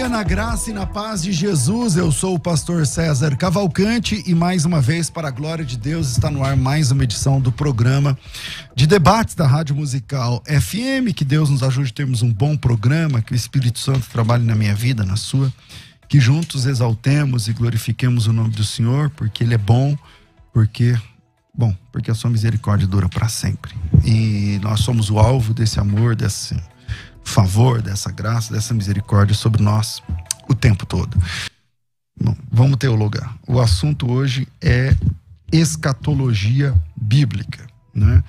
dia, na graça e na paz de Jesus. Eu sou o pastor César Cavalcante e mais uma vez, para a glória de Deus, está no ar mais uma edição do programa de debates da Rádio Musical FM. Que Deus nos ajude a termos um bom programa, que o Espírito Santo trabalhe na minha vida, na sua, que juntos exaltemos e glorifiquemos o nome do Senhor, porque Ele é bom, porque a sua misericórdia dura para sempre. E nós somos o alvo desse amor, desse favor, dessa graça, dessa misericórdia sobre nós o tempo todo. Bom, vamos teologar. O assunto hoje é escatologia bíblica, né?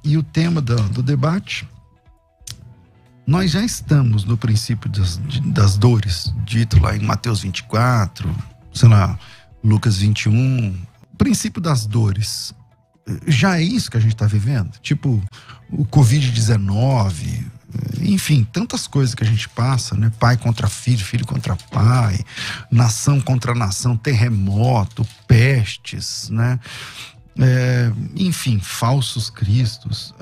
E o tema do debate, nós já estamos no princípio das dores, dito lá em Mateus 24, sei lá, Lucas 21, princípio das dores. Já é isso que a gente está vivendo? Tipo, o Covid-19, enfim, tantas coisas que a gente passa, né? Pai contra filho, filho contra pai, nação contra nação, terremoto, pestes, né? Enfim, falsos cristos.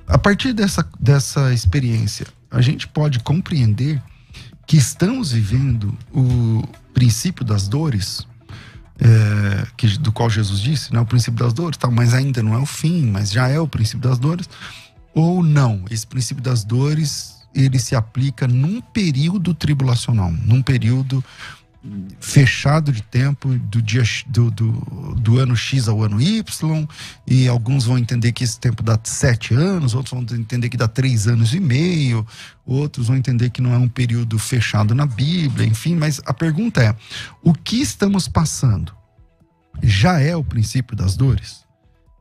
A partir dessa experiência, a gente pode compreender que estamos vivendo o princípio das dores, do qual Jesus disse, né? O princípio das dores, tá, mas ainda não é o fim, mas já é o princípio das dores. Ou não, esse princípio das dores, ele se aplica num período tribulacional, num período fechado de tempo, do ano X ao ano Y, e alguns vão entender que esse tempo dá 7 anos, outros vão entender que dá 3 anos e meio, outros vão entender que não é um período fechado na Bíblia, enfim, mas a pergunta é, o que estamos passando já é o princípio das dores?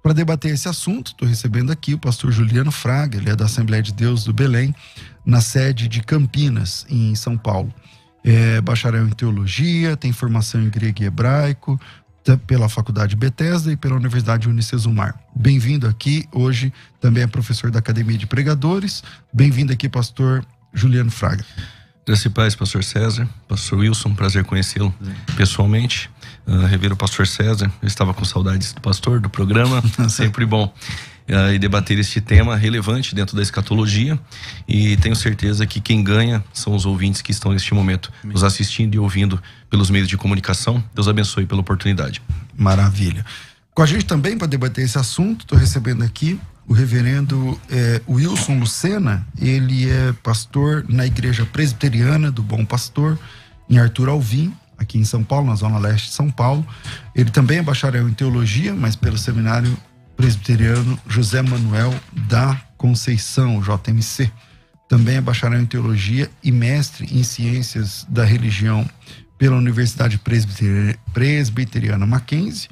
Para debater esse assunto, estou recebendo aqui o pastor Juliano Fraga, ele é da Assembleia de Deus do Belém, na sede de Campinas, em São Paulo. É bacharel em teologia, tem formação em grego e hebraico, pela Faculdade Bethesda e pela Universidade Unicesumar. Bem-vindo aqui, hoje também é professor da Academia de Pregadores. Bem-vindo aqui, pastor Juliano Fraga. Graças e paz, pastor César, pastor Wilson, prazer conhecê-lo pessoalmente. Rever o pastor César, eu estava com saudades do pastor, do programa, sempre bom. E debater este tema relevante dentro da escatologia, e tenho certeza que quem ganha são os ouvintes que estão neste momento nos assistindo e ouvindo pelos meios de comunicação. Deus abençoe pela oportunidade. Maravilha. Com a gente também para debater esse assunto, estou recebendo aqui o reverendo Wilson Lucena. Ele é pastor na Igreja Presbiteriana do Bom Pastor, em Arthur Alvim, aqui em São Paulo, na Zona Leste de São Paulo. Ele também é bacharel em teologia, mas pelo Seminário Presbiteriano José Manuel da Conceição, JMC. Também é bacharel em teologia e mestre em ciências da religião pela Universidade Presbiteriana Mackenzie,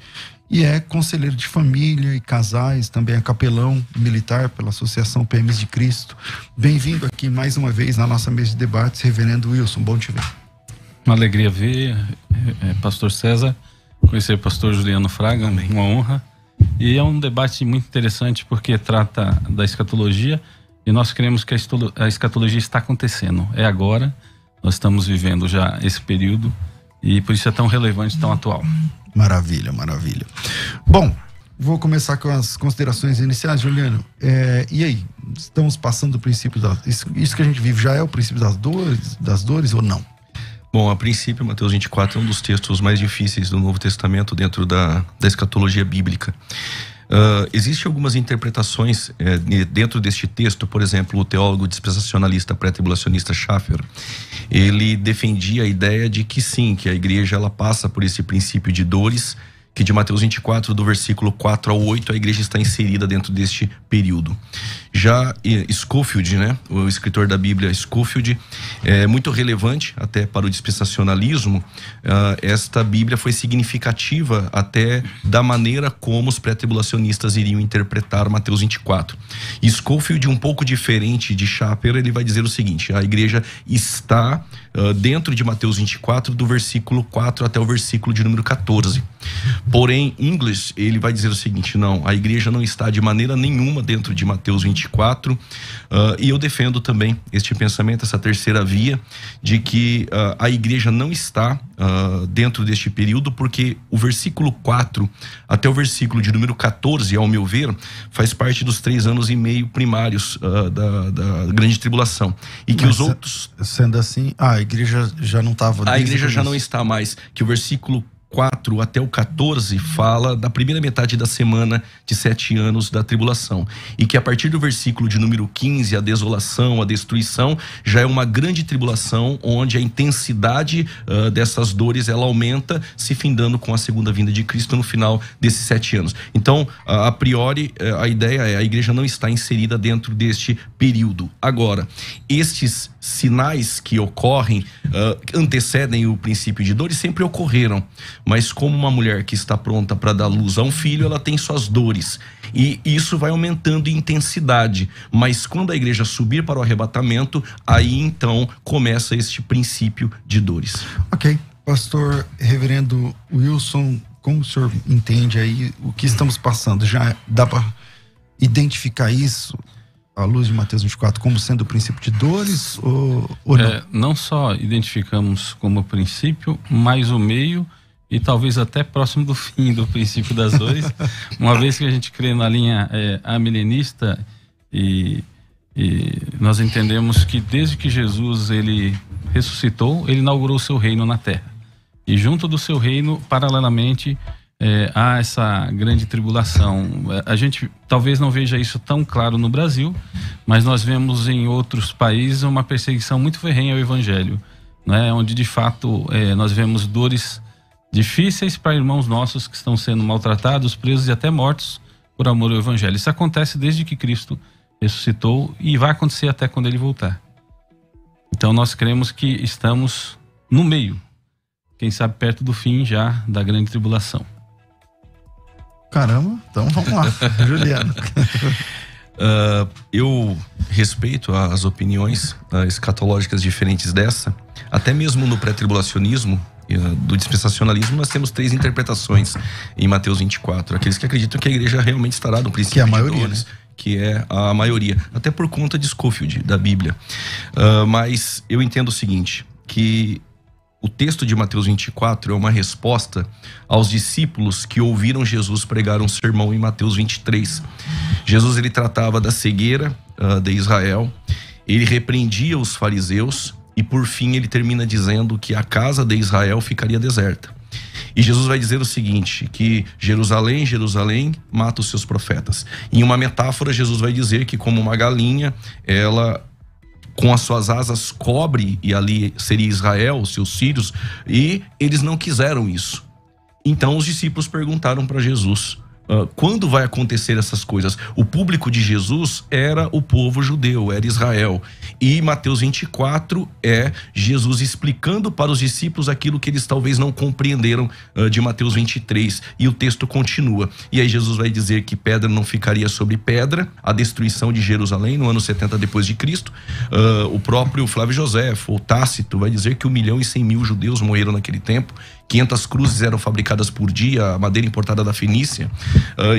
e é conselheiro de família e casais, também é capelão militar pela Associação PMs de Cristo. Bem-vindo aqui mais uma vez na nossa mesa de debates, reverendo Wilson, bom te ver. Uma alegria ver, pastor César, conhecer o pastor Juliano Fraga, uma honra. E é um debate muito interessante porque trata da escatologia, e nós cremos que a escatologia está acontecendo. É agora, nós estamos vivendo já esse período, e por isso é tão relevante, tão atual. Maravilha, maravilha. Bom, vou começar com as considerações iniciais, Juliano. E aí, estamos passando do princípio isso que a gente vive já é o princípio das dores ou não? Bom, a princípio, Mateus 24 é um dos textos mais difíceis do Novo Testamento dentro da escatologia bíblica. Existem algumas interpretações dentro deste texto. Por exemplo, o teólogo dispensacionalista pré-tribulacionista Schaeffer, ele defendia a ideia de que sim, que a igreja ela passa por esse princípio de dores, que de Mateus 24, do versículo 4 ao 8, a igreja está inserida dentro deste período. Já Scofield, né, o escritor da Bíblia Scofield, é muito relevante até para o dispensacionalismo. Esta Bíblia foi significativa até da maneira como os pré-tribulacionistas iriam interpretar Mateus 24. E Scofield, um pouco diferente de Schaeffer, ele vai dizer o seguinte: a igreja está dentro de Mateus 24, do versículo 4 até o versículo de número 14. Porém, English, ele vai dizer o seguinte: não, a igreja não está de maneira nenhuma dentro de Mateus 24, e eu defendo também este pensamento, essa terceira via, de que a igreja não está dentro deste período, porque o versículo 4 até o versículo de número 14, ao meu ver, faz parte dos 3 anos e meio primários da grande tribulação, e que os outros... Sendo assim, a igreja já não estava... A igreja já não está mais, que o versículo 4 até o 14 fala da primeira metade da semana de 7 anos da tribulação, e que a partir do versículo de número 15, a desolação, a destruição, já é uma grande tribulação, onde a intensidade dessas dores ela aumenta, se findando com a segunda vinda de Cristo no final desses 7 anos. Então, a priori, a ideia é: a igreja não está inserida dentro deste período. Agora, estes sinais que ocorrem antecedem o princípio de dores, sempre ocorreram. Mas como uma mulher que está pronta para dar luz a um filho, ela tem suas dores. E isso vai aumentando em intensidade. Mas quando a igreja subir para o arrebatamento, aí então começa este princípio de dores. Ok. Pastor Reverendo Wilson, como o senhor entende aí o que estamos passando? Já dá para identificar isso, à luz de Mateus 24, como sendo o princípio de dores ou não? Não só identificamos como princípio, mas o meio, e talvez até próximo do fim do princípio das dores, uma vez que a gente crê na linha amilenista, e nós entendemos que desde que Jesus ele ressuscitou, ele inaugurou o seu reino na terra, e junto do seu reino, paralelamente, há essa grande tribulação. A gente talvez não veja isso tão claro no Brasil, mas nós vemos em outros países uma perseguição muito ferrenha ao evangelho, né? Onde de fato nós vemos dores difíceis para irmãos nossos que estão sendo maltratados, presos e até mortos por amor ao evangelho. Isso acontece desde que Cristo ressuscitou e vai acontecer até quando ele voltar. Então nós cremos que estamos no meio, quem sabe perto do fim já da grande tribulação. Caramba, então vamos lá. Juliano. Eu respeito as opiniões escatológicas diferentes dessa. Até mesmo no pré-tribulacionismo, do dispensacionalismo, nós temos 3 interpretações em Mateus 24. Aqueles que acreditam que a igreja realmente estará no princípio que é a maioria, dores, né? Que é a maioria, até por conta de Scofield, da Bíblia. Mas eu entendo o seguinte, que o texto de Mateus 24 é uma resposta aos discípulos que ouviram Jesus pregar um sermão em Mateus 23. Jesus ele tratava da cegueira de Israel, ele repreendia os fariseus e por fim ele termina dizendo que a casa de Israel ficaria deserta. E Jesus vai dizer o seguinte, que Jerusalém, Jerusalém, mata os seus profetas. Em uma metáfora, Jesus vai dizer que como uma galinha, ela com as suas asas cobre, e ali seria Israel, os seus filhos, e eles não quiseram isso. Então os discípulos perguntaram para Jesus, quando vai acontecer essas coisas? O público de Jesus era o povo judeu, era Israel. E Mateus 24 é Jesus explicando para os discípulos aquilo que eles talvez não compreenderam de Mateus 23. E o texto continua. E aí Jesus vai dizer que pedra não ficaria sobre pedra, a destruição de Jerusalém no ano 70 depois de Cristo. O próprio Flávio Joséfo, ou Tácito, vai dizer que 1.100.000 judeus morreram naquele tempo. 500 cruzes eram fabricadas por dia, a madeira importada da Fenícia,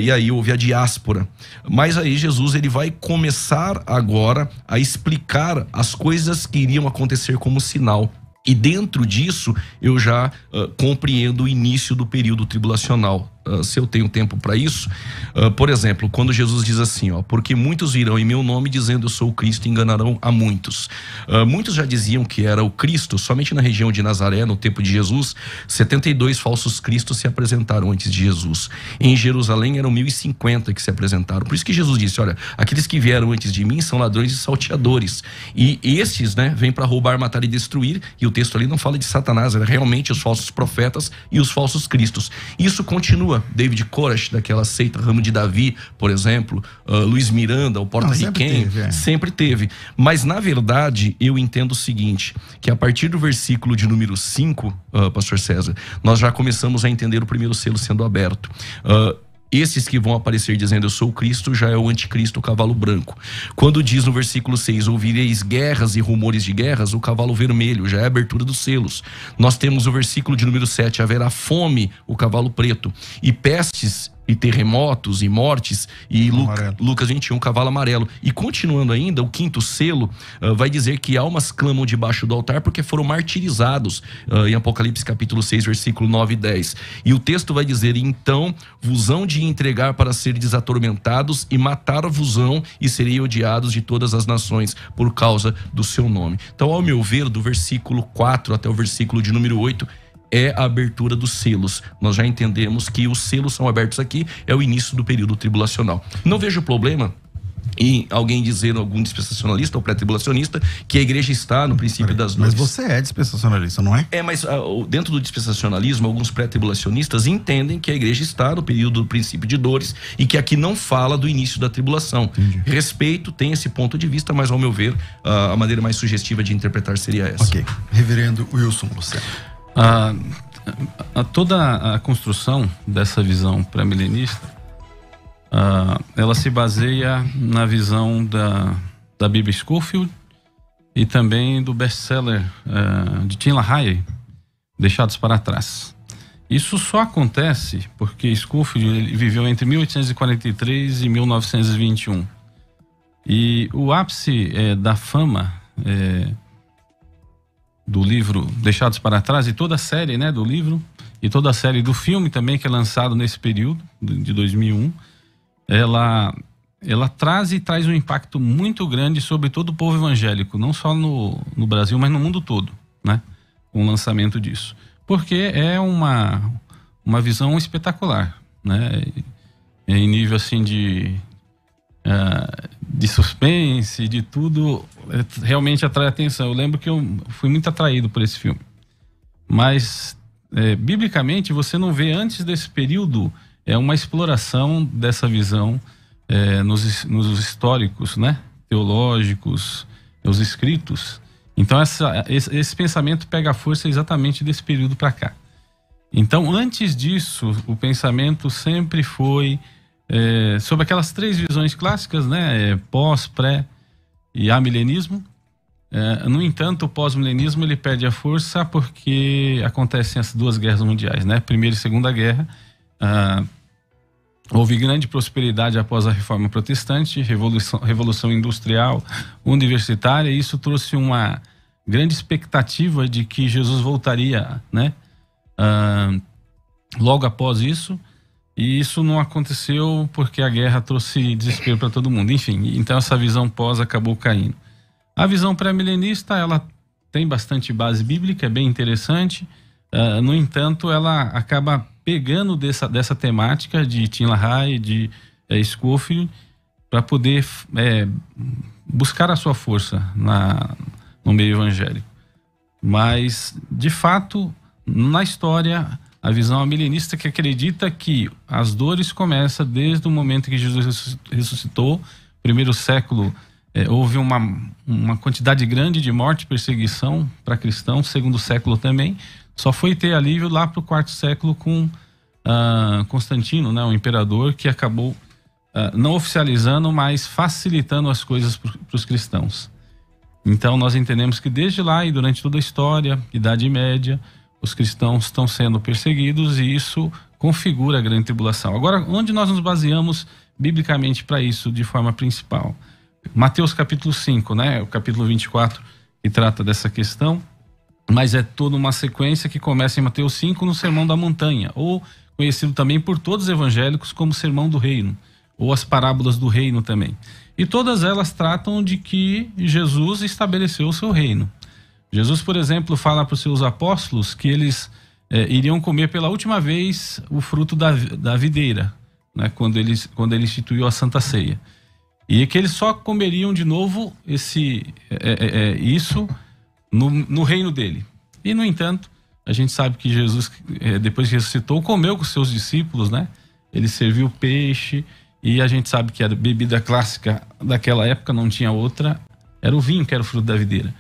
e aí houve a diáspora. Mas aí Jesus ele vai começar agora a explicar as coisas que iriam acontecer como sinal. E dentro disso eu já compreendo o início do período tribulacional. Se eu tenho tempo para isso, por exemplo, quando Jesus diz assim, porque muitos virão em meu nome dizendo eu sou o Cristo, enganarão a muitos. Muitos já diziam que era o Cristo. Somente na região de Nazaré, no tempo de Jesus, 72 falsos cristos se apresentaram antes de Jesus. Em Jerusalém eram 1.050 que se apresentaram. Por isso que Jesus disse, olha, aqueles que vieram antes de mim são ladrões e salteadores. E estes, vêm para roubar, matar e destruir. E o texto ali não fala de Satanás, era realmente os falsos profetas e os falsos cristos. Isso continua. David Koresh, daquela seita Ramo de Davi, por exemplo, Luiz Miranda, o porto-riquenho, sempre teve. Mas na verdade eu entendo o seguinte, que a partir do versículo de número 5, pastor César, nós já começamos a entender o primeiro selo sendo aberto. Esses que vão aparecer dizendo eu sou o Cristo, já é o anticristo, o cavalo branco. Quando diz no versículo 6, ouvireis guerras e rumores de guerras, o cavalo vermelho, já é a abertura dos selos. Nós temos o versículo de número 7, haverá fome, o cavalo preto, e pestes e terremotos e mortes, e Lucas 21, cavalo amarelo. E continuando ainda, o quinto selo vai dizer que almas clamam debaixo do altar porque foram martirizados, em Apocalipse capítulo 6, versículo 9 e 10. E o texto vai dizer, então vos hão de entregar para seres atormentados e matar-vos-ão e serei odiados de todas as nações por causa do seu nome. Então, ao meu ver, do versículo 4 até o versículo de número 8, é a abertura dos selos. Nós já entendemos que os selos são abertos aqui, é o início do período tribulacional. Não vejo problema em alguém dizer, algum dispensacionalista ou pré-tribulacionista, que a igreja está no princípio das dores. Mas você é dispensacionalista, não é? Mas dentro do dispensacionalismo, alguns pré-tribulacionistas entendem que a igreja está no período do princípio de dores e que aqui não fala do início da tribulação. Entendi. Respeito, tem esse ponto de vista, mas ao meu ver, a maneira mais sugestiva de interpretar seria essa. Ok. Reverendo Wilson Luciano. Toda a construção dessa visão pré-milenista, ela se baseia na visão da Bíblia Scofield e também do best-seller de Tim LaHaye, Deixados para Trás. Isso só acontece porque Scofield ele viveu entre 1843 e 1921. E o ápice da fama do livro Deixados para Trás e toda a série, né, do livro e toda a série do filme também que é lançado nesse período de 2001, ela traz um impacto muito grande sobre todo o povo evangélico, não só no Brasil, mas no mundo todo, né, com o lançamento disso, porque é uma visão espetacular, né, em nível assim de suspense, de tudo, realmente atrai atenção. Eu lembro que eu fui muito atraído por esse filme. Mas, biblicamente, você não vê antes desse período uma exploração dessa visão nos históricos, né? Teológicos, os escritos. Então, esse pensamento pega força exatamente desse período para cá. Então, antes disso, o pensamento sempre foi sobre aquelas três visões clássicas, né? Pós, pré e amilenismo. No entanto, o pós-milenismo ele perde a força porque acontecem as duas guerras mundiais, né? Primeira e Segunda Guerra. Houve grande prosperidade após a Reforma Protestante, Revolução Industrial, Universitária, e isso trouxe uma grande expectativa de que Jesus voltaria, né? Logo após isso. E isso não aconteceu porque a guerra trouxe desespero para todo mundo. Enfim, então essa visão pós acabou caindo. A visão pré-milenista, ela tem bastante base bíblica, é bem interessante. No entanto, ela acaba pegando dessa temática de Tim LaHaye, de Scofield, para poder buscar a sua força no meio evangélico. Mas, de fato, na história, a visão milenista que acredita que as dores começam desde o momento que Jesus ressuscitou. Primeiro século houve uma quantidade grande de morte e perseguição para cristãos. Segundo século também. Só foi ter alívio lá para o quarto século com Constantino, né, o imperador, que acabou não oficializando, mas facilitando as coisas para os cristãos. Então nós entendemos que desde lá e durante toda a história, Idade Média, os cristãos estão sendo perseguidos e isso configura a grande tribulação. Agora, onde nós nos baseamos biblicamente para isso de forma principal? Mateus capítulo 5, né? O capítulo 24, que trata dessa questão, mas é toda uma sequência que começa em Mateus 5 no Sermão da Montanha, ou conhecido também por todos os evangélicos como Sermão do Reino, ou as parábolas do reino também. E todas elas tratam de que Jesus estabeleceu o seu reino. Jesus, por exemplo, fala para os seus apóstolos que eles iriam comer pela última vez o fruto da videira, né, quando ele instituiu a Santa Ceia. E que eles só comeriam de novo isso no reino dele. E, no entanto, a gente sabe que Jesus, depois que ressuscitou, comeu com os seus discípulos, né? Ele serviu peixe, e a gente sabe que a bebida clássica daquela época não tinha outra, era o vinho, que era o fruto da videira.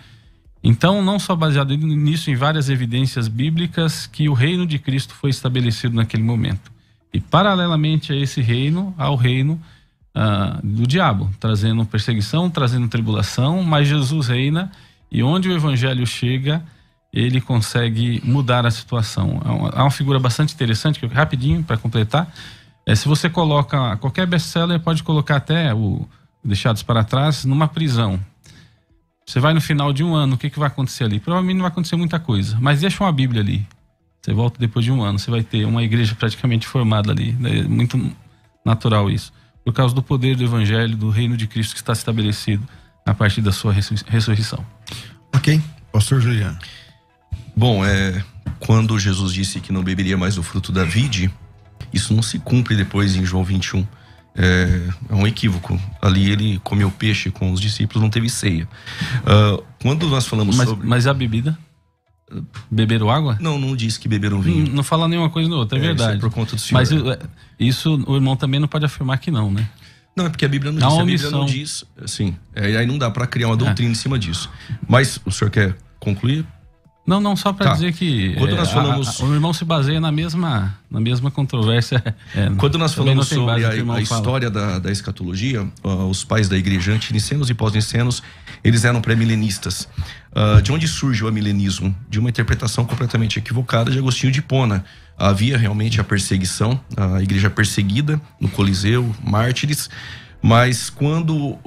Então, não só baseado nisso, em várias evidências bíblicas, que o reino de Cristo foi estabelecido naquele momento. E paralelamente a esse reino, há o reino do diabo, trazendo perseguição, trazendo tribulação, mas Jesus reina, e onde o evangelho chega, ele consegue mudar a situação. Há uma figura bastante interessante, que rapidinho, para completar, se você coloca qualquer best-seller, pode colocar até o Deixados para Trás numa prisão. Você vai no final de um ano, o que vai acontecer ali? Provavelmente não vai acontecer muita coisa, mas deixa uma Bíblia ali. Você volta depois de um ano, você vai ter uma igreja praticamente formada ali. É muito natural isso. Por causa do poder do evangelho, do reino de Cristo que está estabelecido a partir da sua ressurreição. Ok, pastor Juliano. Bom, quando Jesus disse que não beberia mais o fruto da vide, isso não se cumpre depois em João 21. É um equívoco. Ali ele comeu peixe com os discípulos, não teve ceia. Quando nós falamos sobre... Mas a bebida? Beberam água? Não disse que beberam vinho. Não fala nenhuma coisa nem outra, é verdade. Isso é por conta do senhor. Mas isso o irmão também não pode afirmar que não, né? Não, é porque a Bíblia não diz. A Bíblia não diz, assim, aí não dá para criar uma doutrina em cima disso. Mas o senhor quer concluir? Não, só para dizer que quando nós falamos... o irmão se baseia na mesma controvérsia. Quando nós falamos sobre a história da escatologia, os pais da igreja antinicenos e pós-nicenos, eles eram pré-milenistas. De onde surge o amilenismo? De uma interpretação completamente equivocada de Agostinho de Hipona. Havia realmente a perseguição, a igreja perseguida no Coliseu, mártires, mas quando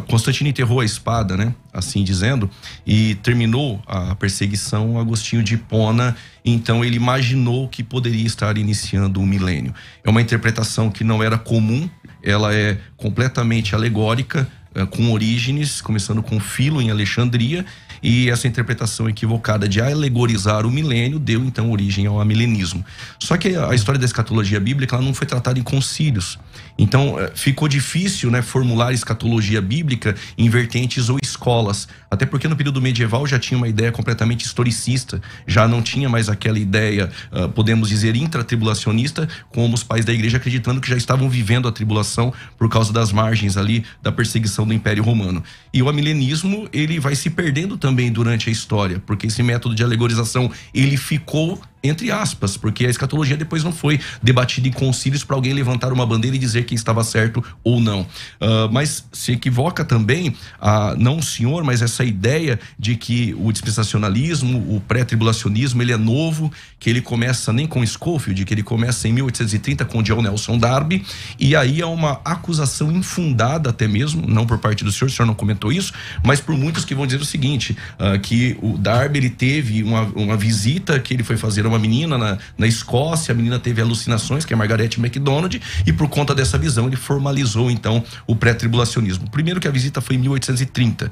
Constantino enterrou a espada, né, assim dizendo, e terminou a perseguição, Agostinho de Hipona, então ele imaginou que poderia estar iniciando um milênio. É uma interpretação que não era comum, ela é completamente alegórica, com Orígenes, começando com Filo em Alexandria, e essa interpretação equivocada de alegorizar o milênio deu então origem ao amilenismo. Só que a história da escatologia bíblica ela não foi tratada em concílios. Então ficou difícil, né, formular escatologia bíblica em vertentes ou escolas, até porque no período medieval já tinha uma ideia completamente historicista, já não tinha mais aquela ideia, podemos dizer, intratribulacionista, como os pais da igreja acreditando que já estavam vivendo a tribulação por causa das margens ali da perseguição do Império Romano. E o amilenismo, ele vai se perdendo também durante a história, porque esse método de alegorização, ele ficou entre aspas, porque a escatologia depois não foi debatida em concílios para alguém levantar uma bandeira e dizer que estava certo ou não. Mas se equivoca também, não o senhor, mas essa ideia de que o dispensacionalismo, o pré-tribulacionismo, ele é novo, que ele começa nem com Scofield, que ele começa em 1830 com John Nelson Darby, e aí é uma acusação infundada até mesmo, não por parte do senhor não comentou isso, mas por muitos que vão dizer o seguinte, que o Darby ele teve uma visita que ele foi fazer uma menina na Escócia, a menina teve alucinações, que é Margaret MacDonald, e por conta dessa visão ele formalizou então o pré-tribulacionismo. Primeiro que a visita foi em 1830,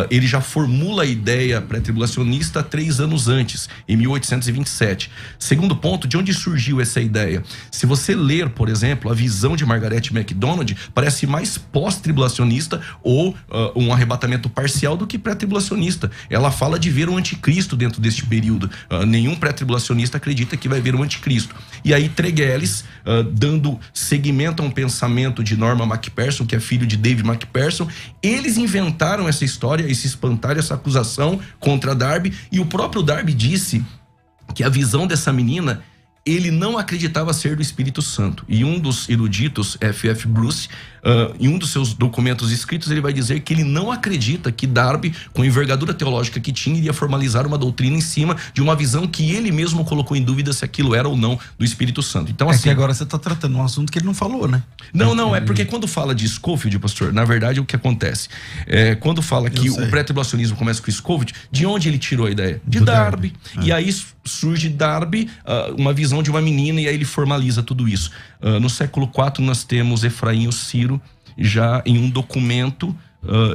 ele já formula a ideia pré-tribulacionista 3 anos antes, em 1827. Segundo ponto, de onde surgiu essa ideia? Se você ler, por exemplo, a visão de Margaret MacDonald, parece mais pós-tribulacionista ou um arrebatamento parcial do que pré-tribulacionista. Ela fala de ver o anticristo dentro deste período. Nenhum pré-tribulacionista acredita que vai ver o anticristo. E aí Tregelles, dando seguimento a um pensamento de Norman Macpherson, que é filho de David Macpherson, eles inventaram essa história e se espantaram essa acusação contra Darby, e o próprio Darby disse que a visão dessa menina ele não acreditava ser do Espírito Santo. E um dos eruditos, F.F. Bruce, em um dos seus documentos escritos, ele vai dizer que ele não acredita que Darby, com a envergadura teológica que tinha, iria formalizar uma doutrina em cima de uma visão que ele mesmo colocou em dúvida se aquilo era ou não do Espírito Santo. Então, assim, que agora você está tratando um assunto que ele não falou, né? Não, é porque quando fala de Scofield, pastor, na verdade o que acontece? Quando fala que o pré-tribulacionismo começa com Scofield, de onde ele tirou a ideia? De Darby. E aí surge Darby, uma visão de uma menina, e aí ele formaliza tudo isso. No século IV nós temos Efraim o Ciro já em um documento,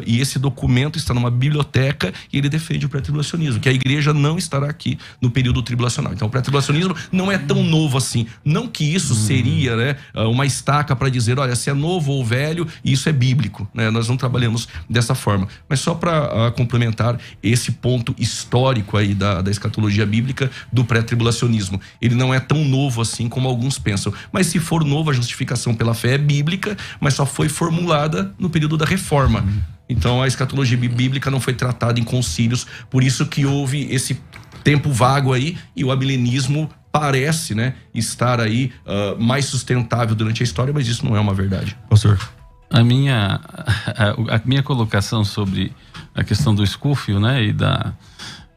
e esse documento está numa biblioteca, e ele defende o pré-tribulacionismo, que a igreja não estará aqui no período tribulacional. Então o pré-tribulacionismo não é tão novo assim. Não que isso seria, né, uma estaca para dizer, olha, se é novo ou velho, isso é bíblico, né? Nós não trabalhamos dessa forma. Mas só para complementar esse ponto histórico aí da escatologia bíblica do pré-tribulacionismo. Ele não é tão novo assim como alguns pensam. Mas se for novo, a justificação pela fé é bíblica, mas só foi formulada no período da Reforma. Então a escatologia bíblica não foi tratada em concílios, por isso que houve esse tempo vago aí, e o amilenismo parece, né, estar aí mais sustentável durante a história, mas isso não é uma verdade. Pastor. A minha colocação sobre a questão do Scofield, né,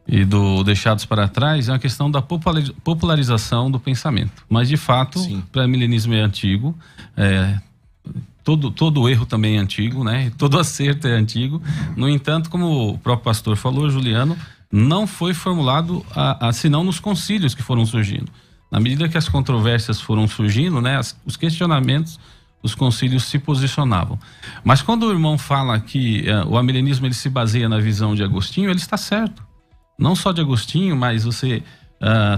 e do Deixados para Trás é uma questão da popularização do pensamento. Mas, de fato, o pré-milenismo é antigo, todo erro também é antigo, né? Todo acerto é antigo. No entanto, como o próprio pastor falou, Juliano, não foi formulado senão nos concílios que foram surgindo. Na medida que as controvérsias foram surgindo, né, os questionamentos, os concílios se posicionavam. Mas quando o irmão fala que o amilenismo ele se baseia na visão de Agostinho, ele está certo. Não só de Agostinho, mas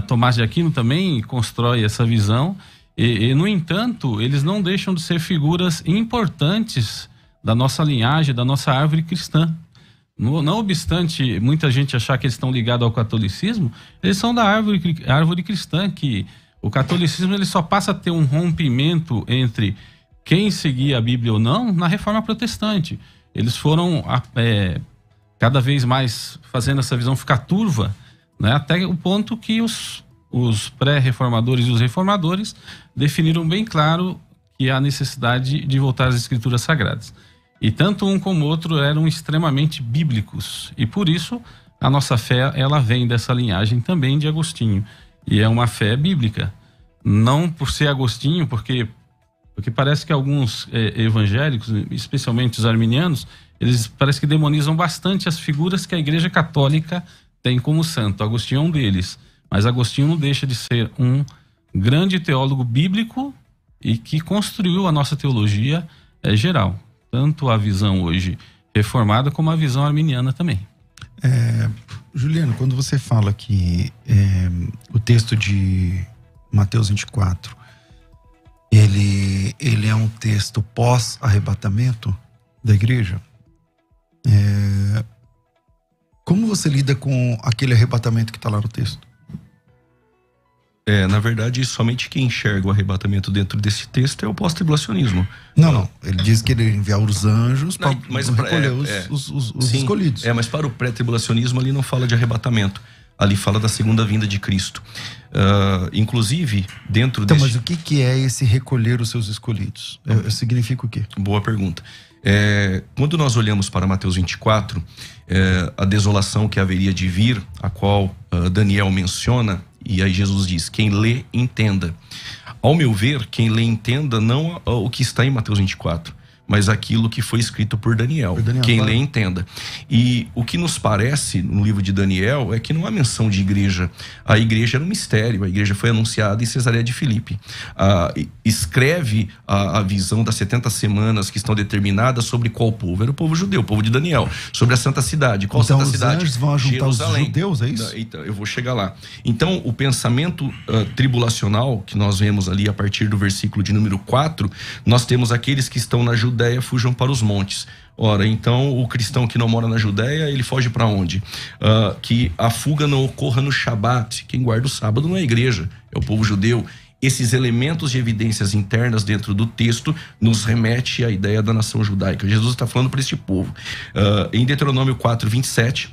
Tomás de Aquino também constrói essa visão. E, no entanto, eles não deixam de ser figuras importantes da nossa linhagem, da nossa árvore cristã. Não obstante muita gente achar que eles estão ligados ao catolicismo, eles são da árvore cristã, que o catolicismo ele só passa a ter um rompimento entre quem seguia a Bíblia ou não na Reforma Protestante. Eles foram cada vez mais fazendo essa visão ficar turva, né, até o ponto que os pré-reformadores e os reformadores definiram bem claro que há necessidade de voltar às escrituras sagradas. E tanto um como o outro eram extremamente bíblicos. E por isso a nossa fé ela vem dessa linhagem também de Agostinho. E é uma fé bíblica. Não por ser Agostinho, porque parece que alguns evangélicos, especialmente os arminianos, eles parece que demonizam bastante as figuras que a Igreja Católica tem como santo. Agostinho é um deles. Mas Agostinho não deixa de ser um grande teólogo bíblico e que construiu a nossa teologia geral. Tanto a visão hoje reformada como a visão arminiana também. Juliano, quando você fala que o texto de Mateus 24, ele é um texto pós-arrebatamento da igreja, como você lida com aquele arrebatamento que está lá no texto? Na verdade, somente quem enxerga o arrebatamento dentro desse texto é o pós-tribulacionismo. Não. Ele diz que ele enviar os anjos para recolher os escolhidos. Mas para o pré-tribulacionismo ali não fala de arrebatamento. Ali fala da segunda vinda de Cristo. Inclusive, dentro desse... Mas o que é esse recolher os seus escolhidos? Significa o quê? Boa pergunta. Quando nós olhamos para Mateus 24, a desolação que haveria de vir, a qual Daniel menciona, e aí Jesus diz, quem lê, entenda. Ao meu ver, quem lê, entenda não o que está em Mateus 24, mas aquilo que foi escrito por Daniel. Quem lê, entenda. E o que nos parece no livro de Daniel é que não há menção de igreja. A igreja era um mistério, a igreja foi anunciada em Cesareia de Filipe. Escreve a visão das 70 semanas que estão determinadas sobre qual povo? Era o povo judeu, o povo de Daniel. Sobre a Santa Cidade. Qual Santa Cidade? Então os anjos vão juntar Jerusalém. Os judeus, é isso? Então, eu vou chegar lá. Então, o pensamento tribulacional que nós vemos ali a partir do versículo de número 4, nós temos aqueles que estão na Judéia fujam para os montes. Ora, então o cristão que não mora na Judéia, ele foge para onde? Que a fuga não ocorra no Shabat. Quem guarda o sábado não é a igreja, é o povo judeu. Esses elementos de evidências internas dentro do texto nos remete à ideia da nação judaica. Jesus está falando para este povo. Em Deuteronômio 4:27,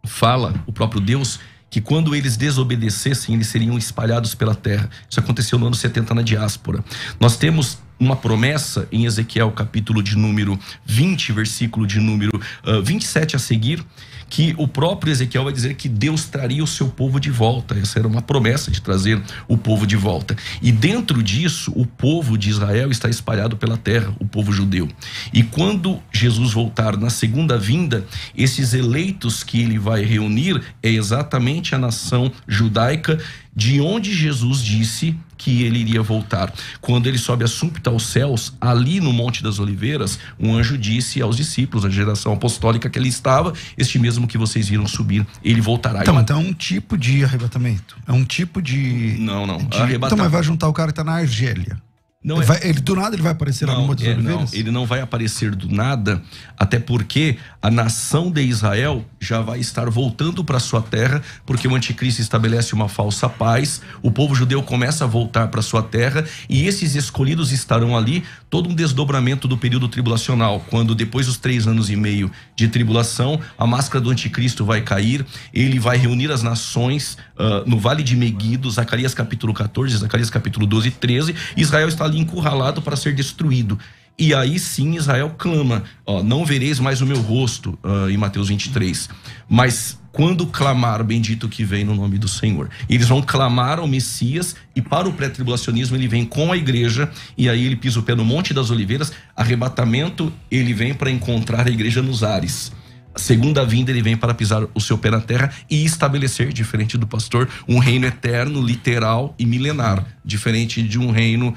fala o próprio Deus que quando eles desobedecessem, eles seriam espalhados pela terra. Isso aconteceu no ano 70 na diáspora. Nós temos uma promessa em Ezequiel, capítulo de número 20, versículo de número 27 a seguir, que o próprio Ezequiel vai dizer que Deus traria o seu povo de volta. Essa era uma promessa de trazer o povo de volta. E dentro disso, o povo de Israel está espalhado pela terra, o povo judeu. E quando Jesus voltar na segunda vinda, esses eleitos que ele vai reunir é exatamente a nação judaica, de onde Jesus disse que ele iria voltar. Quando ele sobe assumpto aos céus, ali no Monte das Oliveiras, um anjo disse aos discípulos, a geração apostólica que ali estava, este mesmo que vocês viram subir, ele voltará. Então é um tipo de arrebatamento. É um tipo de... Não. Então, mas vai juntar o cara que está na Argélia. Não, do nada ele vai aparecer lá no Monte das Oliveiras? Não, ele não vai aparecer do nada, até porque a nação de Israel já vai estar voltando para sua terra, porque o anticristo estabelece uma falsa paz, o povo judeu começa a voltar para sua terra, e esses escolhidos estarão ali, todo um desdobramento do período tribulacional, quando depois dos 3 anos e meio de tribulação, a máscara do anticristo vai cair, ele vai reunir as nações no Vale de Meguido, Zacarias capítulo 14, Zacarias capítulo 12 e 13, Israel está ali encurralado para ser destruído. E aí sim Israel clama, não vereis mais o meu rosto, em Mateus 23. Mas quando clamar, bendito que vem no nome do Senhor. Eles vão clamar ao Messias, e para o pré-tribulacionismo ele vem com a igreja, e aí ele pisa o pé no Monte das Oliveiras, arrebatamento, ele vem para encontrar a igreja nos ares. A segunda vinda ele vem para pisar o seu pé na terra e estabelecer, diferente do pastor, um reino eterno, literal e milenar, diferente de um reino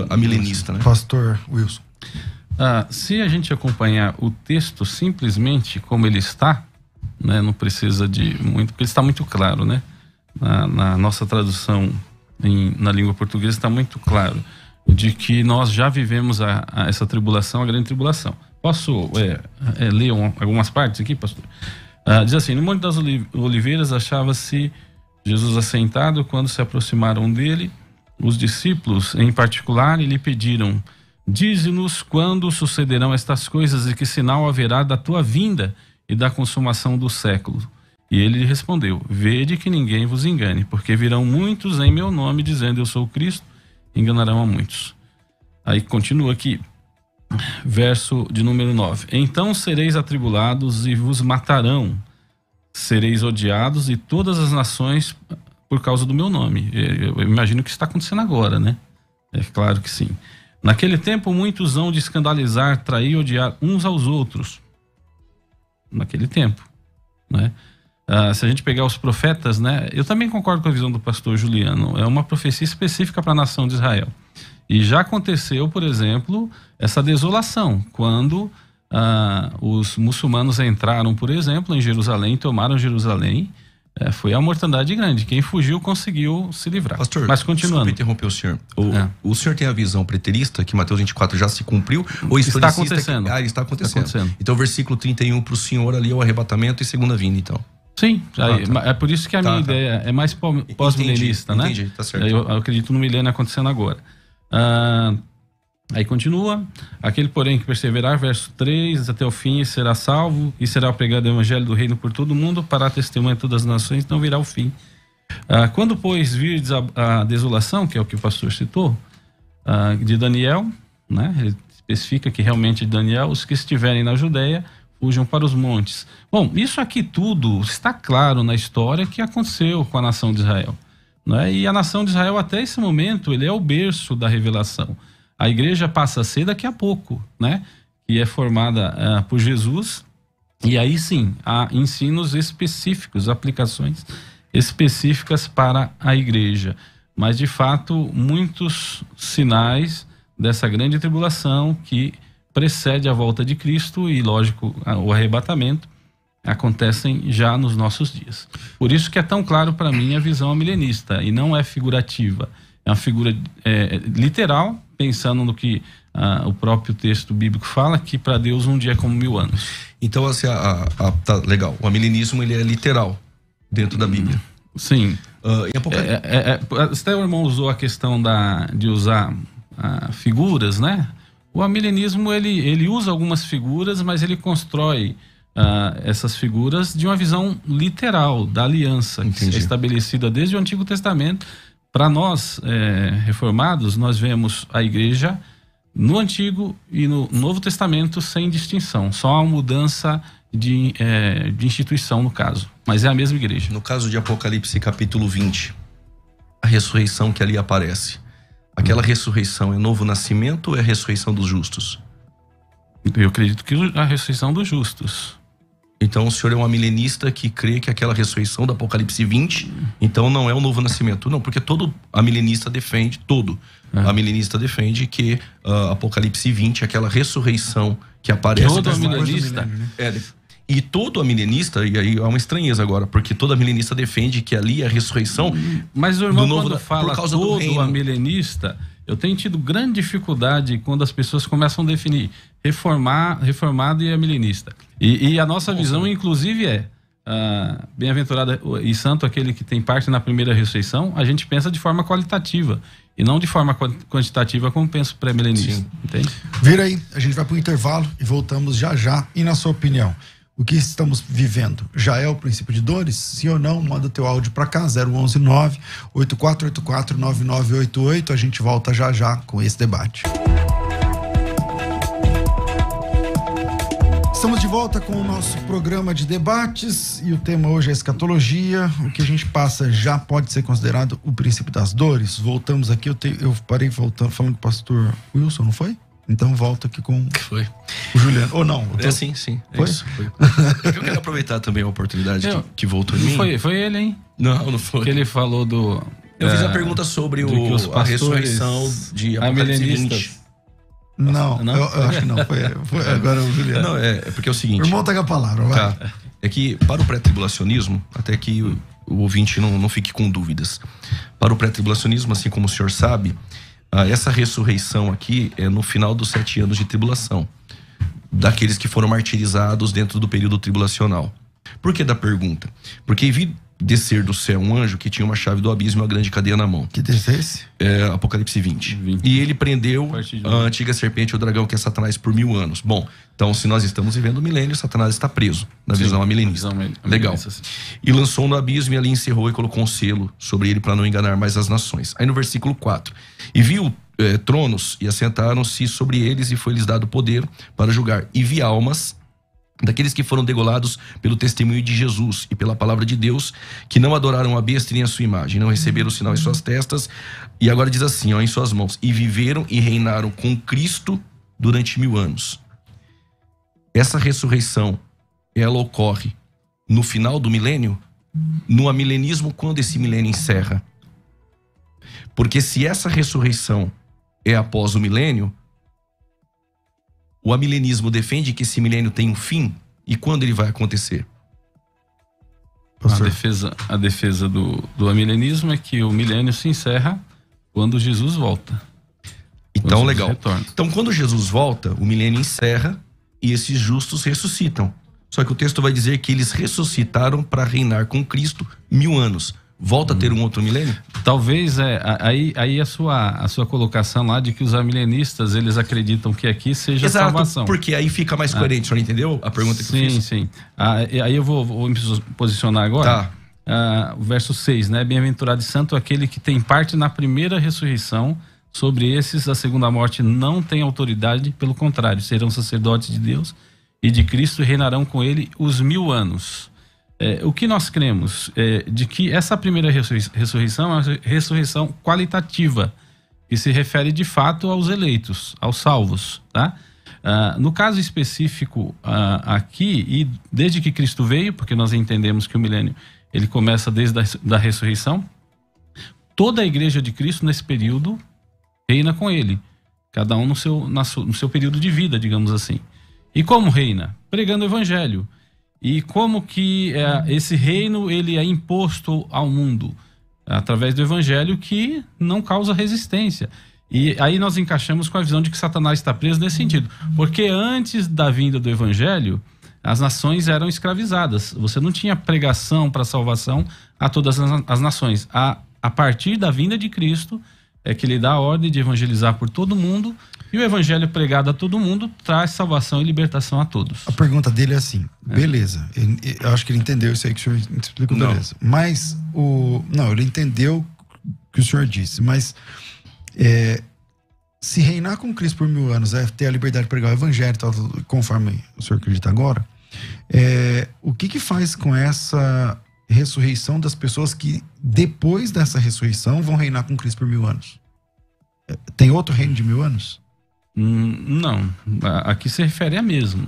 amilenista, né? Pastor Wilson. Se a gente acompanhar o texto simplesmente como ele está, né, não precisa de muito, porque ele está muito claro, né? Na nossa tradução na língua portuguesa está muito claro de que nós já vivemos essa tribulação, a grande tribulação. Posso ler algumas partes aqui, pastor? Diz assim: no Monte das Oliveiras achava-se Jesus assentado quando se aproximaram dele os discípulos em particular e lhe pediram: dize-nos quando sucederão estas coisas e que sinal haverá da tua vinda e da consumação do século. E ele lhe respondeu: vede que ninguém vos engane, porque virão muitos em meu nome dizendo eu sou o Cristo, enganarão a muitos. Aí continua aqui, verso de número 9: então sereis atribulados e vos matarão, sereis odiados e todas as nações por causa do meu nome. Eu imagino que isso está acontecendo agora, né? É claro que sim. Naquele tempo muitos hão de escandalizar, trair e odiar uns aos outros. Naquele tempo, né? Se a gente pegar os profetas, né? Eu também concordo com a visão do pastor Juliano. É uma profecia específica para a nação de Israel. E já aconteceu, por exemplo, essa desolação, quando os muçulmanos entraram, por exemplo, em Jerusalém, tomaram Jerusalém, foi a mortandade grande. Quem fugiu conseguiu se livrar. Pastor, mas continuando. Desculpa interromper o senhor. O senhor tem a visão preterista que Mateus 24 já se cumpriu? Ou está acontecendo. Está acontecendo. Então o versículo 31 para o senhor ali é o arrebatamento e segunda vinda, então. Sim, é por isso que a minha ideia é mais pós-milenista, né? Entendi, tá certo. Eu acredito no milênio acontecendo agora. Aí continua: aquele porém que perseverar, verso 3, até o fim será salvo, e será pregado o evangelho do reino por todo o mundo, para a testemunha de todas as nações, não virá o fim. Quando, pois, virdes a desolação, que é o que o pastor citou, de Daniel, né? Ele especifica que realmente Daniel, os que estiverem na Judeia, fujam para os montes. Bom, isso aqui tudo está claro na história que aconteceu com a nação de Israel, né? E a nação de Israel, até esse momento, ele é o berço da revelação. A igreja passa a ser daqui a pouco, né? Que é formada por Jesus, e aí sim, há ensinos específicos, aplicações específicas para a igreja. Mas, de fato, muitos sinais dessa grande tribulação que precede a volta de Cristo e, lógico, o arrebatamento, acontecem já nos nossos dias. Por isso que é tão claro para mim a visão milenista, e não é figurativa. É uma figura literal, pensando no que o próprio texto bíblico fala, que para Deus um dia é como 1000 anos. Então, assim, tá legal. O amilenismo, ele é literal dentro da Bíblia. Sim. Apocalipse. Até o irmão usou a questão de usar figuras, né? O amilenismo, ele usa algumas figuras, mas ele constrói essas figuras de uma visão literal da aliança. Entendi. Que é estabelecida desde o Antigo Testamento. Para nós, reformados, nós vemos a igreja no Antigo e no Novo Testamento sem distinção. Só a mudança de instituição, no caso. Mas é a mesma igreja. No caso de Apocalipse capítulo 20, a ressurreição que ali aparece, aquela ressurreição é novo nascimento ou é a ressurreição dos justos? Eu acredito que a ressurreição dos justos. Então o senhor é um amilenista que crê que aquela ressurreição do Apocalipse 20, então não é um novo nascimento. Não, porque todo amilenista defende, amilenista defende que Apocalipse 20, aquela ressurreição que aparece... Todo amilenista... E todo amilenista, e aí há uma estranheza agora, porque todo amilenista defende que ali é a ressurreição... Mas o irmão, do novo, quando fala todo amilenista, Eu tenho tido grande dificuldade quando as pessoas começam a definir reformado e milenista. E a nossa visão, inclusive, é bem-aventurado e santo aquele que tem parte na primeira ressurreição. A gente pensa de forma qualitativa e não de forma quantitativa como pensa o pré-milenista. Entende? Vira aí, a gente vai para o intervalo e voltamos já já. E na sua opinião, o que estamos vivendo já é o princípio de dores? Sim ou não? Manda teu áudio para cá, 011-98484-9988. A gente volta já já com esse debate. Estamos de volta com o nosso programa de debates e o tema hoje é escatologia. O que a gente passa já pode ser considerado o princípio das dores. Voltamos aqui, eu parei falando com o pastor Wilson, não foi? Então volta aqui com foi o Juliano. Ou não? Sim. Foi? Foi. Eu quero aproveitar também a oportunidade que voltou em mim. Foi ele, hein? Não foi. Que ele falou do... Eu fiz a pergunta sobre a ressurreição de Apocalipse 20. Não, eu acho que não. Foi agora o Juliano. Não, é porque é o seguinte... O irmão pega a palavra, vai. Tá. É que para o pré-tribulacionismo, até que o ouvinte não fique com dúvidas, para o pré-tribulacionismo, assim como o senhor sabe, essa ressurreição aqui é no final dos 7 anos de tribulação, daqueles que foram martirizados dentro do período tribulacional. Por que da pergunta? Porque vi descer do céu um anjo que tinha uma chave do abismo e uma grande cadeia na mão. Que texto é esse? Apocalipse 20. E ele prendeu a antiga serpente, o dragão, que é Satanás, por 1000 anos. Bom, então se nós estamos vivendo o milênio, Satanás está preso, na visão milenista. Legal. E lançou no abismo e ali encerrou e colocou um selo sobre ele para não enganar mais as nações. Aí no versículo 4. E viu tronos e assentaram-se sobre eles e foi-lhes dado poder para julgar. E vi almas daqueles que foram degolados pelo testemunho de Jesus e pela palavra de Deus, que não adoraram a besta nem a sua imagem, não receberam o sinal em suas testas, e agora diz assim, em suas mãos, e viveram e reinaram com Cristo durante 1000 anos. Essa ressurreição, ela ocorre no final do milênio, no amilenismo, quando esse milênio encerra. Porque se essa ressurreição é após o milênio, o amilenismo defende que esse milênio tem um fim, e quando ele vai acontecer? A defesa do amilenismo é que o milênio se encerra quando Jesus volta. Então, legal. Então, quando Jesus volta, o milênio encerra e esses justos ressuscitam. Só que o texto vai dizer que eles ressuscitaram para reinar com Cristo 1000 anos. Volta a ter um outro milênio? Talvez aí a sua colocação lá de que os amilenistas, eles acreditam que aqui seja salvação. Porque aí fica mais coerente, o senhor entendeu a pergunta que eu fiz? Sim. Aí eu vou me posicionar agora. Tá. O verso 6, né? Bem-aventurado e santo aquele que tem parte na primeira ressurreição. Sobre esses, a segunda morte não tem autoridade, pelo contrário, serão sacerdotes de Deus e de Cristo e reinarão com ele os 1000 anos. O que nós cremos é de que essa primeira ressurreição é uma ressurreição qualitativa, que se refere de fato aos eleitos, aos salvos, tá? No caso específico aqui, e desde que Cristo veio, porque nós entendemos que o milênio ele começa desde a ressurreição, toda a igreja de Cristo nesse período reina com ele, cada um no seu período de vida, digamos assim. E como reina? Pregando o evangelho. E como que esse reino ele é imposto ao mundo? Através do evangelho que não causa resistência. E aí nós encaixamos com a visão de que Satanás está preso nesse sentido. Porque antes da vinda do evangelho, as nações eram escravizadas. Você não tinha pregação para salvação a todas as nações. A partir da vinda de Cristo é que ele dá a ordem de evangelizar por todo mundo, e o evangelho pregado a todo mundo traz salvação e libertação a todos. A pergunta dele é assim, beleza, eu acho que ele entendeu isso aí que o senhor explicou, beleza. Mas ele entendeu o que o senhor disse, mas se reinar com Cristo por 1000 anos é ter a liberdade de pregar o evangelho, tal, conforme o senhor acredita agora, o que faz com essa ressurreição das pessoas que depois dessa ressurreição vão reinar com Cristo por 1000 anos? Tem outro reino de 1000 anos? Não, aqui se refere a mesmo.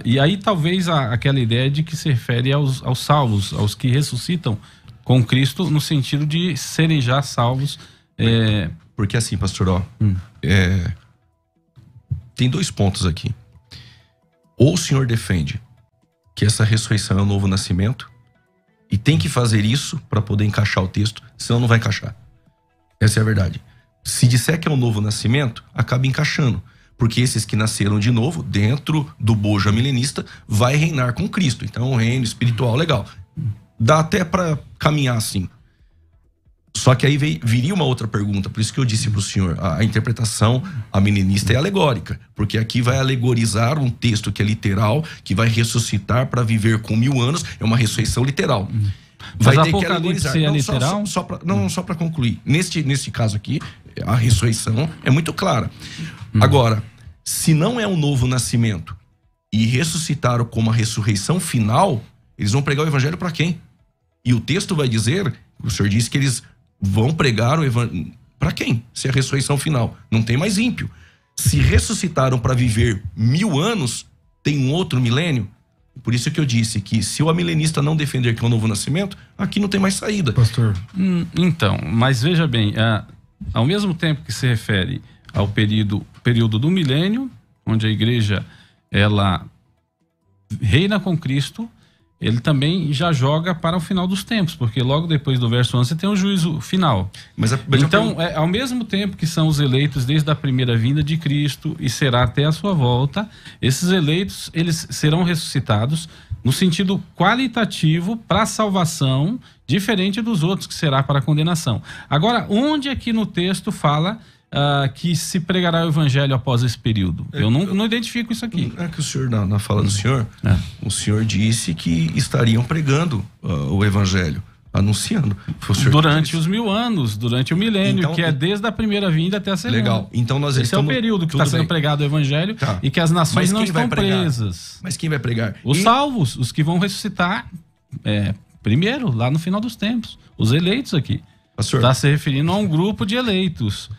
E aí talvez aquela ideia de que se refere aos salvos, aos que ressuscitam com Cristo, no sentido de serem já salvos. Porque assim, pastor, tem 2 pontos aqui. Ou o senhor defende que essa ressurreição é o novo nascimento, e tem que fazer isso para poder encaixar o texto, senão não vai encaixar. Essa é a verdade. Se disser que é um novo nascimento, acaba encaixando. Porque esses que nasceram de novo, dentro do bojo milenista, vai reinar com Cristo. Então, um reino espiritual legal. Dá até para caminhar assim. Só que aí viria uma outra pergunta. Por isso que eu disse para o senhor, a interpretação milenista é alegórica. Porque aqui vai alegorizar um texto que é literal, que vai ressuscitar para viver com 1000 anos. É uma ressurreição literal. Vai Mas ter que alegorizar. É literal? Só para concluir. Neste caso aqui, a ressurreição é muito clara. Agora, se não é um novo nascimento e ressuscitaram como a ressurreição final, eles vão pregar o evangelho para quem? E o texto vai dizer, o senhor disse que eles vão pregar o evangelho para quem? Se é a ressurreição final. Não tem mais ímpio. Se ressuscitaram para viver 1000 anos, tem um outro milênio. Por isso que eu disse que se o amilenista não defender que é um novo nascimento, aqui não tem mais saída. Pastor. Então, mas veja bem, ao mesmo tempo que se refere ao período do milênio, onde a igreja ela reina com Cristo, ele também já joga para o final dos tempos, porque logo depois do verso 11 tem o juízo final. Então, ao mesmo tempo que são os eleitos desde a primeira vinda de Cristo e será até a sua volta, esses eleitos eles serão ressuscitados no sentido qualitativo para a salvação, diferente dos outros que será para a condenação. Agora, onde aqui no texto fala que se pregará o evangelho após esse período? Eu não identifico isso aqui. É que o senhor, na fala do senhor, o senhor disse que estariam pregando o evangelho, anunciando. Durante os 1000 anos, durante o milênio, então, que é desde a primeira vinda até a segunda. Legal. Então nós Esse é o período que está sendo pregado o evangelho e que as nações não estão presas. Mas quem vai pregar? Os salvos, os que vão ressuscitar primeiro, lá no final dos tempos. Os eleitos aqui. Está se referindo a um grupo de eleitos.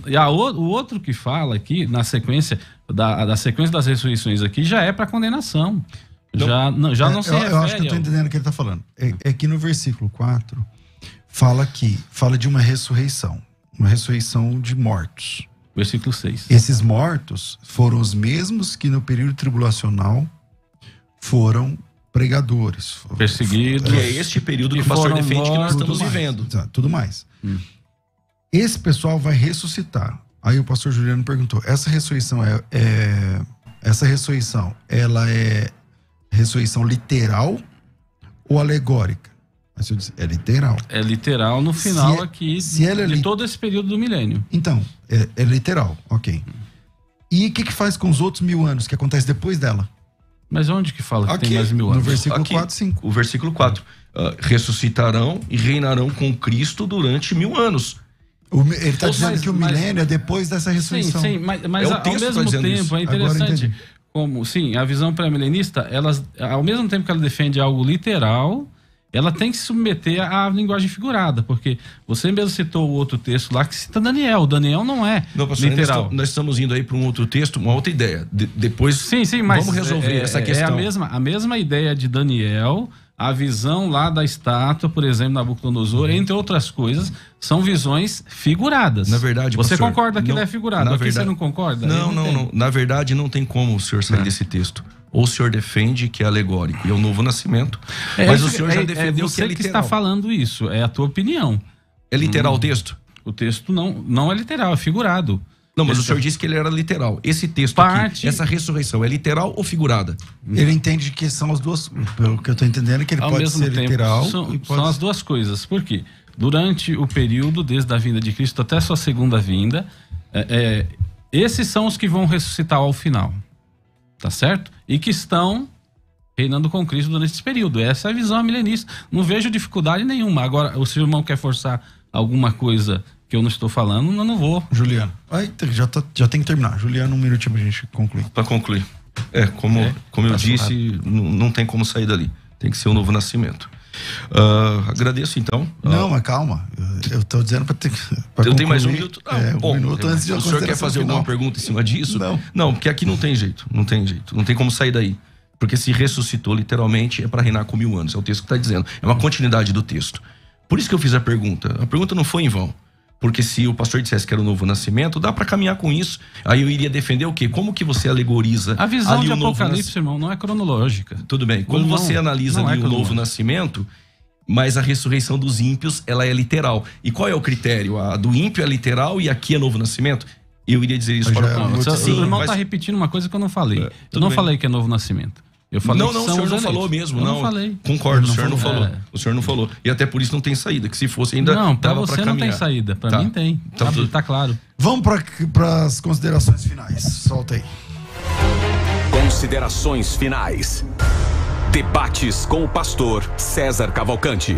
E o outro que fala aqui, na sequência da sequência das ressurreições aqui, já é para condenação. Não, já não se refere. Eu acho que eu estou entendendo o que ele está falando. É que no versículo 4 fala de uma ressurreição de mortos. Versículo 6. Esses mortos foram os mesmos que no período tribulacional foram pregadores, perseguidos. Que é este período que o pastor defende que nós estamos vivendo. Tudo mais. Esse pessoal vai ressuscitar. Aí o pastor Juliano perguntou: essa ressurreição ela é ressurreição literal ou alegórica? Mas eu disse, é literal. É literal no final aqui de todo esse período do milênio. Então, é literal, ok. E o que faz com os outros 1000 anos que acontece depois dela? Mas onde que fala que tem mais 1000 anos? No versículo 4, 5. O versículo 4. Ressuscitarão e reinarão com Cristo durante 1000 anos. Ele está dizendo que o milênio é depois dessa ressurreição. Sim, mas ao mesmo tempo é interessante como, a visão pré-milenista, ao mesmo tempo que ela defende algo literal, ela tem que se submeter à linguagem figurada, porque você mesmo citou o outro texto lá que cita Daniel. Daniel não é literal. Nós estamos indo aí para um outro texto, uma outra ideia. Depois mas vamos resolver essa questão. É a mesma ideia de Daniel, a visão lá da estátua, por exemplo, Nabucodonosor, entre outras coisas, são visões figuradas. Na verdade, você pastor, concorda que ela é figurada? Aqui você não concorda? Não. Na verdade, não tem como o senhor sair desse texto. Ou o senhor defende que é alegórico e é o novo nascimento, mas o senhor já defendeu que é literal. Você que está falando isso, é a tua opinião. É literal o texto? O texto não é literal, é figurado. Não, mas o senhor disse que ele era literal. Esse texto aqui, essa ressurreição, é literal ou figurada? Ele entende que são as duas, pelo que eu estou entendendo, é que ele pode ser literal. São as duas coisas. Por quê? Durante o período, desde a vinda de Cristo até sua segunda vinda, esses são os que vão ressuscitar ao final. Tá certo? E que estão reinando com Cristo durante esse período. Essa é a visão milenista. Não vejo dificuldade nenhuma. Agora, o seu irmão quer forçar alguma coisa que eu não estou falando, eu não vou. Juliano, já tem que terminar. Juliano, um minutinho pra gente concluir. Para concluir. Como eu disse, não tem como sair dali. Tem que ser um novo nascimento. Agradeço então. Não, mas calma. Eu tô dizendo pra eu tenho mais um minuto. Um minuto antes de eu. O senhor quer fazer alguma pergunta em cima disso? Não, porque aqui não tem jeito. Não tem como sair daí. Porque se ressuscitou literalmente é para reinar com 1000 anos. É o texto que está dizendo. É uma continuidade do texto. Por isso que eu fiz a pergunta. A pergunta não foi em vão. Porque se o pastor dissesse que era o novo nascimento, dá para caminhar com isso. Aí eu iria defender o quê? Como que você alegoriza a visão de Apocalipse, irmão, não é cronológica. Tudo bem. Como você analisa ali o novo nascimento, mas a ressurreição dos ímpios, ela é literal. E qual é o critério? A do ímpio é literal e aqui é novo nascimento? Eu iria dizer isso para o público. O irmão está repetindo uma coisa que eu não falei. Eu não falei que é novo nascimento. Eu falei não, o senhor não falou mesmo. Eu não falei. Concordo, o senhor não falou. O senhor não falou. E até por isso não tem saída, que se fosse ainda não, pra dava você pra não tem saída, pra mim tem. Tá claro. Vamos para as considerações finais. Solta aí. Considerações finais. Debates com o pastor César Cavalcante.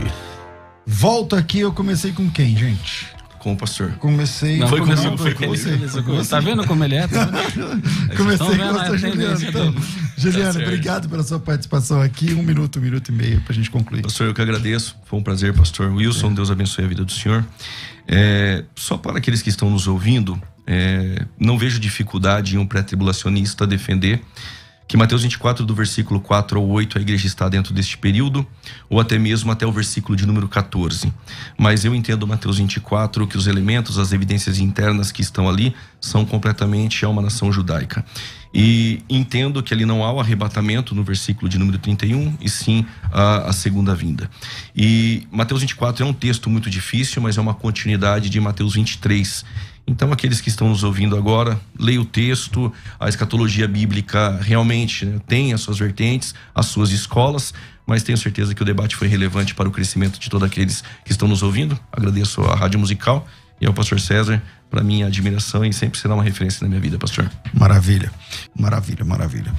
Volta aqui, eu comecei com quem, gente? Com o pastor. Comecei... Não, foi comigo, foi com você. Tá vendo como ele é? Comecei com o pastor Juliano. Então, Juliano, tá obrigado pela sua participação aqui. 1 minuto e meio pra gente concluir. Pastor, eu que agradeço. Foi um prazer, pastor Wilson. Deus abençoe a vida do senhor. Só para aqueles que estão nos ouvindo, não vejo dificuldade em um pré-tribulacionista defender que Mateus 24, do versículo 4 ao 8, a igreja está dentro deste período, ou até mesmo até o versículo de número 14. Mas eu entendo Mateus 24 que os elementos, as evidências internas que estão ali, são completamente uma nação judaica. E entendo que ali não há o arrebatamento no versículo de número 31, e sim a segunda vinda. E Mateus 24 é um texto muito difícil, mas é uma continuidade de Mateus 23. Então, aqueles que estão nos ouvindo agora, leia o texto. A escatologia bíblica realmente tem as suas vertentes, as suas escolas, mas tenho certeza que o debate foi relevante para o crescimento de todos aqueles que estão nos ouvindo. Agradeço à Rádio Musical e ao pastor César, para minha admiração, e sempre será uma referência na minha vida, pastor. Maravilha, maravilha, maravilha.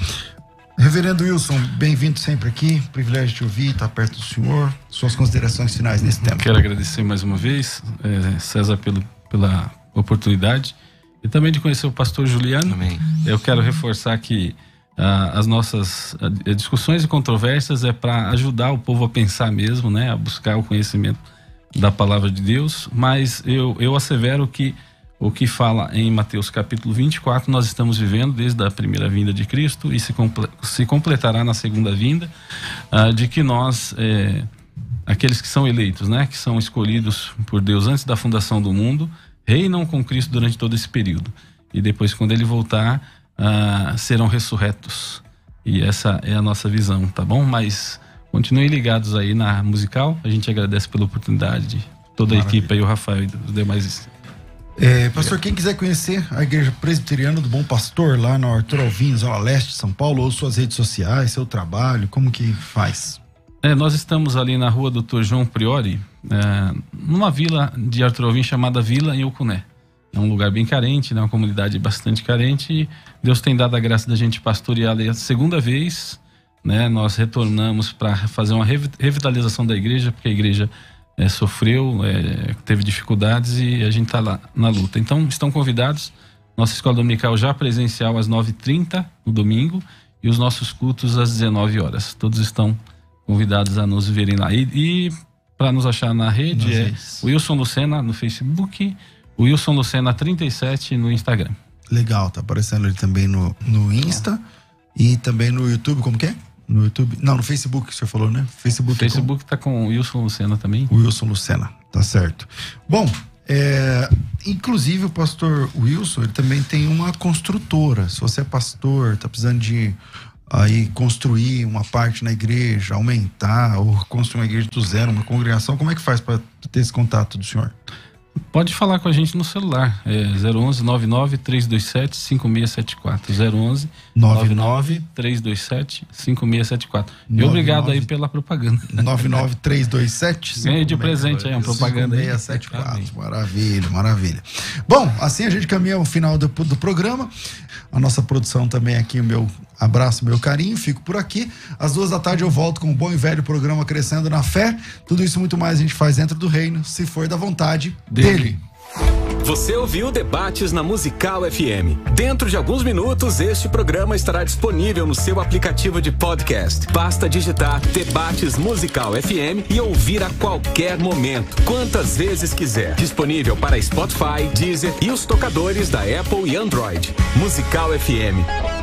Reverendo Wilson, bem-vindo sempre aqui, privilégio de te ouvir, estar perto do senhor, suas considerações finais nesse tema. Quero agradecer mais uma vez, César, pela oportunidade e também de conhecer o pastor Juliano. Amém. Eu quero reforçar que as nossas discussões e controvérsias é para ajudar o povo a pensar mesmo, né, a buscar o conhecimento da palavra de Deus, mas eu assevero que o que fala em Mateus capítulo 24 nós estamos vivendo desde a primeira vinda de Cristo e se completará na segunda vinda, de que nós aqueles que são eleitos, né, que são escolhidos por Deus antes da fundação do mundo, reinam com Cristo durante todo esse período. E depois, quando ele voltar, serão ressurretos. E essa é a nossa visão, tá bom? Mas continuem ligados aí na Musical. A gente agradece pela oportunidade de toda a equipe aí, o Rafael e os demais. Pastor, quem quiser conhecer a Igreja Presbiteriana do Bom Pastor, lá na Arthur Alvim, Zona Leste de São Paulo, ou suas redes sociais, seu trabalho, como que faz? Nós estamos ali na rua Dr. João Priori, numa vila de Arthur Alvim chamada Vila em Ocuné. É um lugar bem carente, né? Uma comunidade bastante carente, e Deus tem dado a graça da gente pastorear ali a segunda vez, né? Nós retornamos para fazer uma revitalização da igreja, porque a igreja sofreu, teve dificuldades e a gente está lá na luta. Então, estão convidados. Nossa escola dominical já presencial às 9h30 no domingo e os nossos cultos às 19 horas. Todos estão convidados a nos verem lá. E para nos achar na rede Wilson Lucena no Facebook, Wilson Lucena 37 no Instagram. Legal, tá aparecendo ali também no Insta e também no YouTube, como que é? No YouTube, não, no Facebook que o senhor falou, né? Facebook tá com o Wilson Lucena também. Wilson Lucena, tá certo. Bom, inclusive o pastor Wilson, ele também tem uma construtora. Se você é pastor, tá precisando de aí construir uma parte na igreja, aumentar ou construir uma igreja do zero, uma congregação, como é que faz para ter esse contato do senhor? Pode falar com a gente no celular, 011 99 327 5674, 011 99 327 5674. E obrigado aí pela propaganda. 99 327 ganhei de presente aí uma propaganda 5674. Maravilha, maravilha. Bom, assim a gente caminha ao final do programa. A nossa produção também aqui, o meu abraço, meu carinho, fico por aqui. Às 14h eu volto com o bom e velho programa Crescendo na Fé. Tudo isso e muito mais a gente faz dentro do reino, se for da vontade dele. Você ouviu Debates na Musical FM. Dentro de alguns minutos, este programa estará disponível no seu aplicativo de podcast. Basta digitar Debates Musical FM e ouvir a qualquer momento, quantas vezes quiser. Disponível para Spotify, Deezer e os tocadores da Apple e Android. Musical FM.